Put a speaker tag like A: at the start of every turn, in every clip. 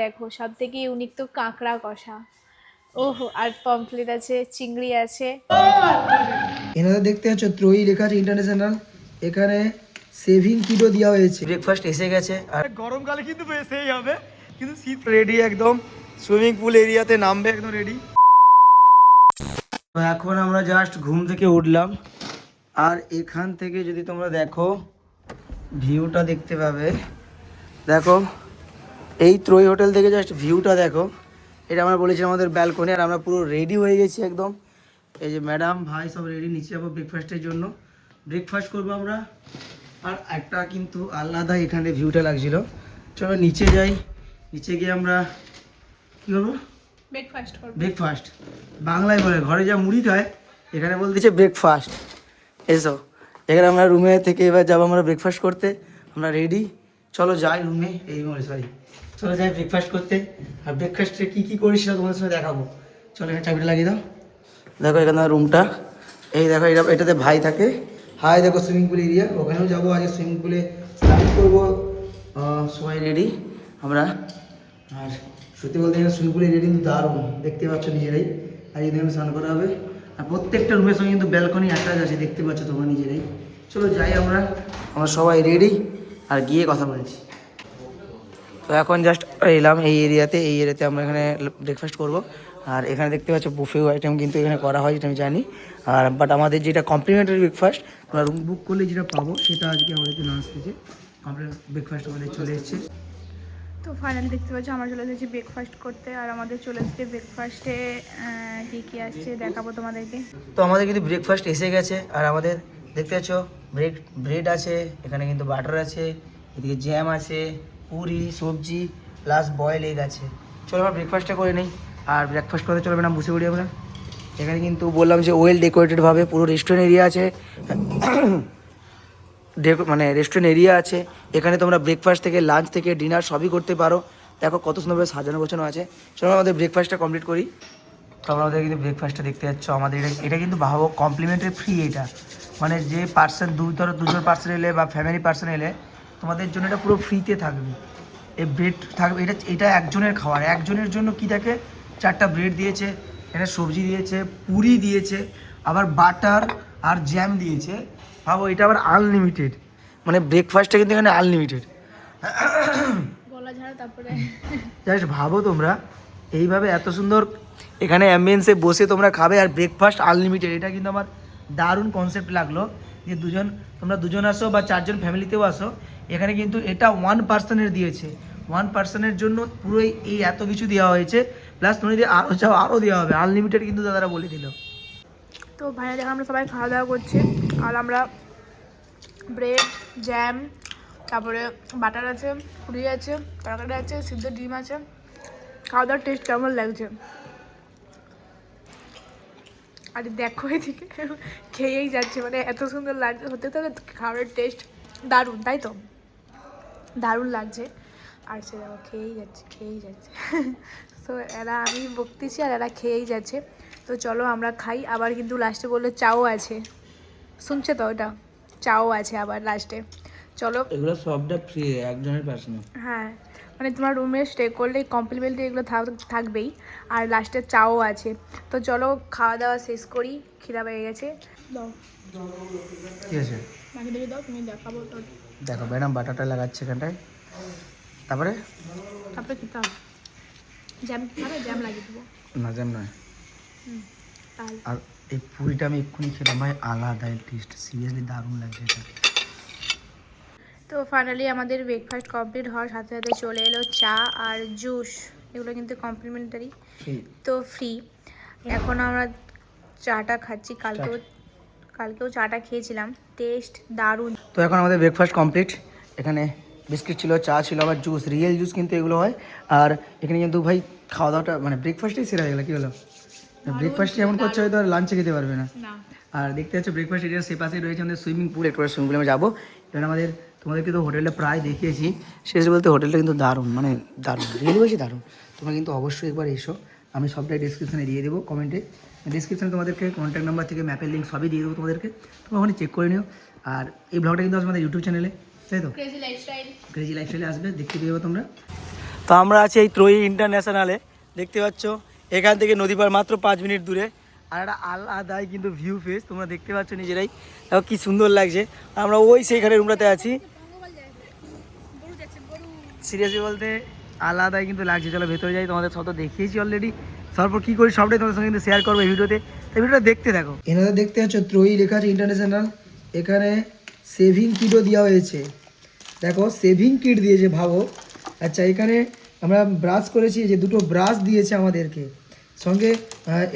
A: দেখো, সব থেকে ইউনিক তো কাঁকড়া কষা। ওহো, আর পমফ্লেট আছে, চিংড়ি আছে।
B: এনাদের দেখতে পাচ্ছ ত্রয়ী লেখা আছে ইন্টারন্যাশনাল, এখানে সেভিং কিটও দেওয়া হয়েছে। ব্রেকফাস্ট এসে গেছে আর গরমকালে কিন্তু এসেই হবে, কিন্তু শীত রেডি একদম, সুইমিং পুল এরিয়াতে নামবে একদম রেডি। তো এখন আমরা জাস্ট ঘুম থেকে উঠলাম, আর এখান থেকে যদি তোমরা দেখো ভিউটা দেখতে পাবে। দেখো এই ত্রয়ী হোটেল থেকে জাস্ট ভিউটা দেখো, এটা আমরা বলেছি আমাদের ব্যালকনি, আর আমরা পুরো রেডি হয়ে গেছি একদম। এই যে ম্যাডাম ভাই সব রেডি, নিচে যাবো ব্রেকফাস্টের জন্য, ব্রেকফাস্ট করবো আমরা। আর একটা কিন্তু আলাদা এখানে ভিউটা লাগছিল। চলো নিচে যাই, নিচে গিয়ে আমরা কী করবো,
A: ব্রেকফাস্ট করব।
B: ব্রেকফাস্ট বাংলায় বলে ঘরে যা মুড়ি খায়, এখানে বলতেছে ব্রেকফাস্ট। এসো, এখানে আমরা রুমে থেকে এবার যাবো আমরা ব্রেকফাস্ট করতে, আমরা রেডি। চলো যাই রুমে, এই সরি, চলো যাই ব্রেকফাস্ট করতে। আর ব্রেকফাস্টে কী কী করিস সেটা তোমাদের সঙ্গে দেখাবো। চলো এখানে চাবিটা লাগিয়ে দাও। দেখো এখানে রুমটা, এই দেখো এটাতে ভাই থাকে। হাই দেখো সুইমিং পুল এরিয়া, ওখানেও যাবো আজকে, সুইমিং পুলে স্নান করবো। সবাই রেডি আমরা। আর সত্যি বলতে এখানে সুইমিং পুল এরিয়া কিন্তু দারুণ, দেখতে পাচ্ছ নিজেরাই। আর এই ধরনের স্নান করা হবে, আর প্রত্যেকটা রুমের সঙ্গে কিন্তু ব্যালকনি অ্যাটাচ আছে, দেখতে পাচ্ছ তোমরা নিজেরাই। চলো যাই আমরা সবাই রেডি, আর গিয়ে কথা বলছি। তো এখন জাস্ট এলাম এই এরিয়াতে আমরা এখানে ব্রেকফাস্ট করব। আর এখানে দেখতে পাচ্ছ বুফে আইটেম কিন্তু এখানে করা হয়, যেটা আমি জানি। আর বাট আমাদের যেটা কমপ্লিমেন্টারি ব্রেকফাস্ট, আমরা রুম বুক করলে যেটা পাবো সেটা আজকে আমাদেরকে না আসতেছে, কমপ্লিমেন্টারি ব্রেকফাস্ট আমাদের চলে এসেছে।
A: তো ফাইনালি দেখতে পাচ্ছ আমরা চলে এসেছি ব্রেকফাস্ট করতে, আর আমাদের চলে এসেছে ব্রেকফাস্টে কী কী আসছে দেখাবো তোমাদেরকে।
B: তো আমাদের কিন্তু ব্রেকফাস্ট এসে গেছে, আর আমাদের দেখতে পাচ্ছ ব্রেড আছে, এখানে কিন্তু বাটার আছে, এদিকে জ্যাম আছে, পুরি সবজি প্লাস বয়েল এগ আছে। চলো আমরা ব্রেকফাস্টটা করে নিই। আর ব্রেকফাস্ট করতে চলবে না, বসে পড়ি আমরা। এখানে কিন্তু বললাম যে ওয়েল ডেকোরেটেডভাবে পুরো রেস্টুরেন্ট এরিয়া আছে, মানে রেস্টুরেন্ট এরিয়া আছে। এখানে তোমরা ব্রেকফাস্ট থেকে লাঞ্চ থেকে ডিনার সবই করতে পারো। দেখো কত সুন্দরভাবে সাজানো গোছানো আছে। চলো আমাদের ব্রেকফাস্টটা কমপ্লিট করি। তো আমাদের কিন্তু ব্রেকফাস্টটা দেখতে যাচ্ছ, আমাদের এটা কিন্তু ভাবো কমপ্লিমেন্টারি ফ্রি। এটা মানে যে পার্সন দুজন পার্সন এলে বা ফ্যামিলি পার্সন এলে তোমাদের জন্য এটা পুরো ফ্রিতে থাকবে। এই ব্রেড থাকবে, এটা একজনের খাওয়ার, একজনের জন্য কি থাকে, 4টা ব্রেড দিয়েছে, এখানে সবজি দিয়েছে, পুরি দিয়েছে, আবার বাটার আর জ্যাম দিয়েছে। ভাবো এটা আবার আনলিমিটেড, মানে ব্রেকফাস্টটা কিন্তু এখানে আনলিমিটেড।
A: গলা ঝাড়া তারপরে
B: জাস্ট ভাবো তোমরা এইভাবে এত সুন্দর এখানে অ্যাম্বিয়েন্সে বসে তোমরা খাবে, আর ব্রেকফাস্ট আনলিমিটেড। এটা কিন্তু আমার দারুণ কনসেপ্ট লাগলো, যে তোমরা দুজন আসো বা 4জন ফ্যামিলিতেও আসো, এখানে কিন্তু এটা 1 পার্সনের দিয়েছে। 1 পার্সনের জন্য পুরো এই এত কিছু দেওয়া হয়েছে, প্লাস তুমি যদি আরও চাও আরও দেওয়া হবে, আনলিমিটেড কিন্তু দাদারা বলে দিল।
A: তো ভাইয়া দেখো আমরা সবাই খাওয়া দাওয়া করছি, আর আমরা ব্রেড জ্যাম, তারপরে বাটার আছে, পুরি আছে, তরকারি আছে, সিদ্ধ ডিম আছে। খাওয়া দাওয়ার টেস্ট কেমন লাগছে আর দেখো, এদিকে খেয়েই যাচ্ছে, মানে এত সুন্দর লাগছে। হতে তো খাবারের টেস্ট দারুণ, তাই তো দারুণ লাগছে। আর সে দেখো খেয়েই যাচ্ছে তো এরা, আমি বকতেছি আর এরা খেয়েই যাচ্ছে। তো চলো আমরা খাই। আবার কিন্তু লাস্টে বললো চাও আছে, শুনছে তো, ওটা চাও আছে আবার লাস্টে। চলো,
B: এগুলো সবটা ফ্রি, একজনের পার্সোনাল।
A: হ্যাঁ মানে তোমার রুমে স্টে করলে কমপ্লিমেন্টারি এগুলো থাকবেই, আর লাস্টে চাও আছে। তো চলো খাওয়া দাওয়া শেষ করি, খিদা পেয়ে গেছে। দাও
B: ঠিক আছে,
A: বাকি দেখে দাও, তুমি দেখাবো তো।
B: দেখো ম্যাডাম বাটারটা লাগাচ্ছে এখানটায়, তারপরে
A: তারপরে খেতে হবে, জ্যাম খাবে, জ্যাম লাগিয়ে দেবো।
B: না জ্যাম নয়।
A: তাহলে
B: আর এই পুরিটা আমি এক্ষুনি খেলাম ভাই, আলাদা টেস্ট, সিরিয়াসলি দারুণ লাগছে এটা।
A: তো ফাইনালি আমাদের ব্রেকফাস্ট কমপ্লিট হওয়ার সাথে সাথে চলে এলো চা আর জুস, এগুলো কিন্তু কমপ্লিমেন্টারি, তো ফ্রি। এখন আমরা চাটা খাচ্ছি, কালকেও চাটা খেয়েছিলাম, টেস্ট দারুণ।
B: তো এখন আমাদের ব্রেকফাস্ট কমপ্লিট। এখানে বিস্কিট ছিল, চা ছিল, আবার জুস, রিয়েল জুস কিন্তু এগুলো হয়। আর এখানে কিন্তু ভাই খাওয়া দাওয়াটা মানে ব্রেকফাস্টেই সেরা হয়ে গেলো। কী হলো, ব্রেকফাস্টে এমন করছে হয়তো আর লাঞ্চে খেতে পারবে না। আর দেখতে পাচ্ছ ব্রেকফাস্ট এরিয়ার সে পাশে রয়েছে আমাদের সুইমিং পুল, একটু সুইমিং পুলে আমরা যাবো। এখানে তোমাদেরকে তো হোটেলটা প্রায় দেখিয়েছি, শেষ বলতে হোটেলটা কিন্তু দারুণ, মানে দারুণ, রিয়েলি বেশি দারুণ। তোমরা কিন্তু অবশ্যই একবার এসো, আমি সবটাই ডিসক্রিপশানে দিয়ে দেবো, কমেন্টে ডিসক্রিপশানে তোমাদেরকে কন্ট্যাক্ট নাম্বার থেকে ম্যাপের লিঙ্ক সবই দিয়ে দেবো তোমাদেরকে, তোমরা ওখানে চেক করে নিও। আর এই ব্লগটা কিন্তু আসবে আমাদের ইউটিউব চ্যানেলে, তাই তো ক্রেজি লাইফস্টাইলে আসবে, দেখতে পেয়ে তোমরা। তো আমরা আছি এই ত্রয়ী ইন্টারন্যাশনালে, দেখতে পাচ্ছ এখান থেকে নদী পার মাত্র 5 মিনিট দূরে। আর একটা আলাদাই কিন্তু ভিউ ফেস তোমরা দেখতে পাচ্ছ নিজেরাই, দেখো কি সুন্দর লাগছে। আমরা ওই সেইখানে রুমটাতে আছি। সিরিয়াসলি বলতে আলাদাই কিন্তু লাগছে। চলো ভেতরে যাই, তোমাদের সব তো দেখিয়েছি অলরেডি। তারপর কী করি সবটাই তোমাদের সঙ্গে কিন্তু শেয়ার করবো এই ভিডিওতে, এই ভিডিওটা দেখতে থাকো। এনাদের দেখতে পাচ্ছ ত্রয়ী লেখা আছে ইন্টারন্যাশনাল, এখানে সেভিং কিটও দেওয়া হয়েছে। দেখো সেভিং কিট দিয়েছে, ভাবো। আচ্ছা, এখানে আমরা ব্রাশ করেছি, যে দুটো ব্রাশ দিয়েছে আমাদেরকে, সঙ্গে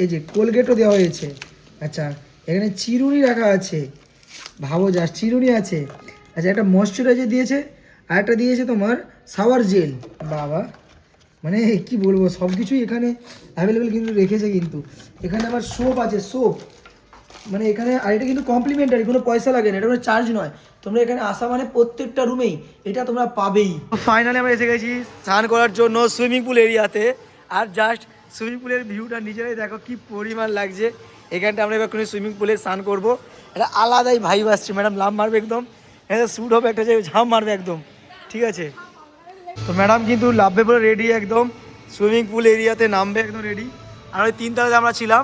B: এই যে কোলগেটও দেওয়া হয়েছে। আচ্ছা, এখানে চিরুনি রাখা আছে, ভাবো যা চিরুনি আছে। আচ্ছা, একটা ময়শ্চারাইজার দিয়েছে, আর একটা দিয়েছে তোমার শাওয়ার জেল। বাবা, মানে কি বলবো, সব কিছুই এখানে অ্যাভেলেবেল কিন্তু রেখেছে। কিন্তু এখানে আবার সোপ আছে, সোপ মানে এখানে। আর এটা কিন্তু কমপ্লিমেন্টারি, কোনো পয়সা লাগে না, এটা কোনো চার্জ নয়। তোমরা এখানে আসা মানে প্রত্যেকটা রুমেই এটা তোমরা পাবেই। ফাইনালি আমরা এসে গেছি স্নান করার জন্য সুইমিং পুল এরিয়াতে। আর জাস্ট সুইমিং পুলের ভিউটা নিজেরাই দেখো কি পরিমাণ লাগছে। এখানটা আমরা এবার কোনো সুইমিং পুলে স্নান করবো, এটা আলাদাই ভাইব আসছে। ম্যাডাম লাভ মারবে একদম, এটা শ্যুট হবে একটা, যে ঝাঁপ মারবে একদম, ঠিক আছে। তো ম্যাডাম কিন্তু লাভবে পুরো রেডি, একদম সুইমিং পুল এরিয়াতে নামবে একদম রেডি। আর ওই 3 তলাতে আমরা ছিলাম,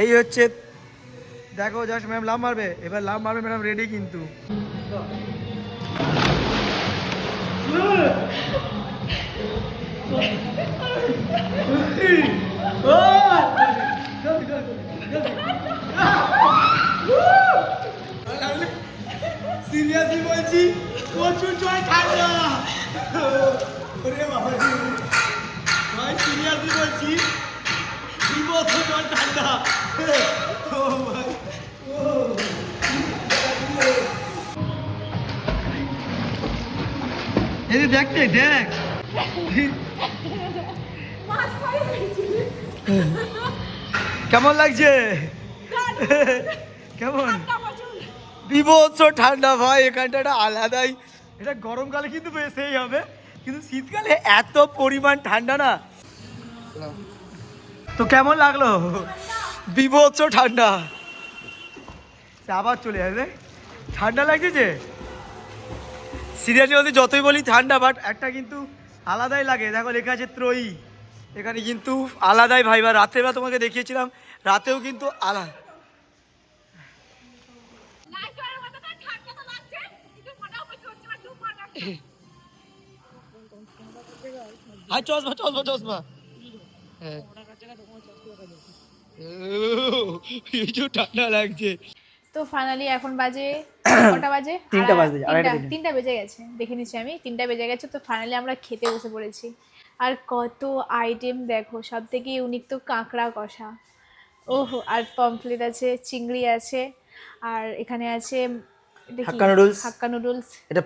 B: এই হচ্ছে দেখো জাস্ট ম্যাম লাভ মারবে, এবার লাভ মারবে ম্যাডাম রেডি কিন্তু। সিরিয়াসলি বলছি, প্রচুর জল ঠান্ডা। ওরে বাবা ভাই, সিরিয়াসলি বলছি, বিভৎস জল ঠান্ডা। ও ভাই, ও এই দেখতে দেখ, কেমন লাগছে? কেমন? বিভৎস ঠান্ডা ভাই, এখানটা একটা আলাদাই। এটা গরমকালে কিন্তু সেই হবে, কিন্তু শীতকালে এত পরিমাণ ঠান্ডা না। তো কেমন লাগলো? বিভৎস ঠান্ডা, আবার চলে আসবে। ঠান্ডা লাগছে যে, সিরিয়াসলি বলতে যতই বলি ঠান্ডা, বাট একটা কিন্তু আলাদাই লাগে। দেখো লেখা আছে ত্রয়ী, এখানে কিন্তু আলাদাই ভাই। বা রাতের বেলা তোমাকে দেখিয়েছিলাম, রাতেও কিন্তু আলাদা। আর চশমা চশমা চশমা, হ্যাঁ ঠান্ডা লাগছে।
A: তো ফাইনালি এখন বাজে কটা বাজে?
B: 3টা বাজে,
A: 3টা বেজে গেছে, দেখে নিচ্ছি আমি, 3টা বেজে গেছে। তো ফাইনালি আমরা খেতে বসে পড়েছি। আর কত আইটেম দেখো, সব থেকে ইউনিক তো কাঁকড়া কষা, ওহো, আর পমফ্লেট আছে, চিংড়ি আছে, আর এখানে আছে হাক্কা নুডলস,
B: এটা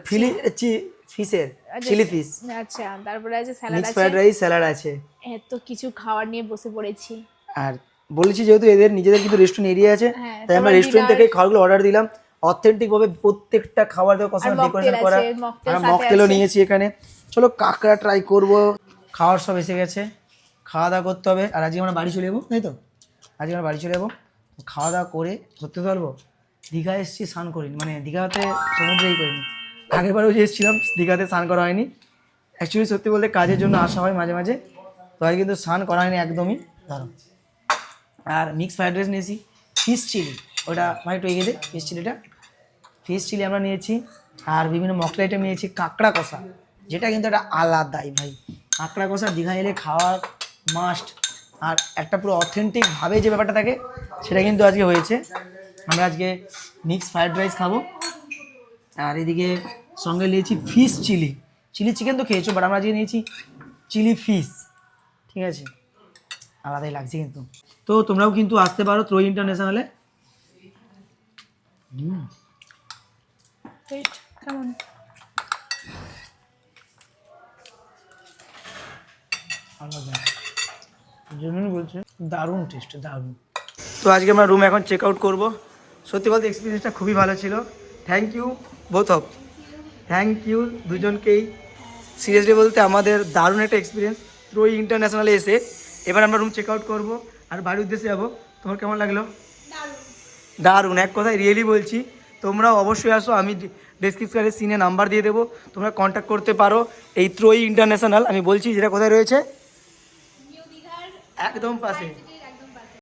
B: ফিশের চিলি ফিশ।
A: আচ্ছা, তারপরে আছে স্যালাড
B: মিক্স
A: আছে,
B: ফ্রাইড রাইস, স্যালাড আছে।
A: এত কিছু খাবার নিয়ে বসে পড়েছি।
B: আর বলেছি যেহেতু এদের নিজেদের কিন্তু রেস্টুরেন্ট এরিয়া আছে, তাই আমরা রেস্টুরেন্ট থেকে খাবারগুলো অর্ডার দিলাম। অথেন্টিক ভাবে প্রত্যেকটা খাবার দেওয়া, কত ডেকোরেশন করা। আর মকটেলও নিয়েছি এখানে। চলো কাঁকড়া ট্রাই করব। খাওয়ার সব এসে গেছে, খাওয়া দাওয়া করতে হবে। আর আজকে আমরা বাড়ি চলে যাবো, তাই তো? আজকে আমরা বাড়ি চলে যাবো, খাওয়া দাওয়া করে ধরতে পারবো। দীঘা এসেছি, স্নান করিনি, মানে দীঘাতে সমুদ্রেই করিনি। আগেরবারও যে এসেছিলাম দীঘাতে স্নান করা হয়নি। অ্যাকচুয়ালি সত্যি বলতে কাজের জন্য আসা হয় মাঝে মাঝে, তো আজ কিন্তু স্নান করা হয়নি একদমই। ধরো, আর মিক্স ফ্রাইড রাইস নিয়েছি, ফিশ চিলি, ওটা ভাই একটু এগিয়ে দে। ফিশ চিলিটা, ফিশ চিলি আমরা নিয়েছি। আর বিভিন্ন মকটেল আইটেম নিয়েছি, কাঁকড়া কষা, যেটা কিন্তু একটা আলাদাই ভাই। কাঁকড়া কষা দীঘা এলে খাওয়ার মাস্ট। আর একটা পুরো অথেন্টিকভাবে যে ব্যাপারটা থাকে, সেটা কিন্তু আজকে হয়েছে। আমরা আজকে মিক্স ফ্রাইড রাইস খাবো। আর এদিকে সঙ্গে নিয়েছি ফিশ চিলি। চিলি চিকেন তো খেয়েছো, বাট আমরা আজকে নিয়েছি চিলি ফিশ, ঠিক আছে? আলাদাই লাগছে কিন্তু। তো তোমরাও কিন্তু আসতে পারো ত্রয়ী ইন্টারন্যাশনালে।
A: কেমন?
B: আলাদা, জন্য বলছে দারুণ টেস্ট, দারুণ। তো আজকে আমরা রুম এখন চেক আউট করবো। সত্যি বলতে এক্সপিরিয়েন্সটা খুবই ভালো ছিল। Thank you both of, thank you দুজনকেই। সিরিয়াসলি বলতে আমাদের দারুণ একটা এক্সপিরিয়েন্স ত্রয়ী ইন্টারন্যাশনালে এসে। এবার আমরা রুম চেক আউট করবো আর বাড়ির উদ্দেশ্যে যাবো। তোমার কেমন লাগলো? দারুণ, এক কথায় রিয়েলি বলছি। তোমরাও অবশ্যই আসো। আমি ডেসক্রিপশনে সিনে নাম্বার দিয়ে দেবো, তোমরা কন্ট্যাক্ট করতে পারো। এই ত্রয়ী ইন্টারন্যাশনাল আমি বলছি, যেটা কোথায় রয়েছে, একদম পাশে।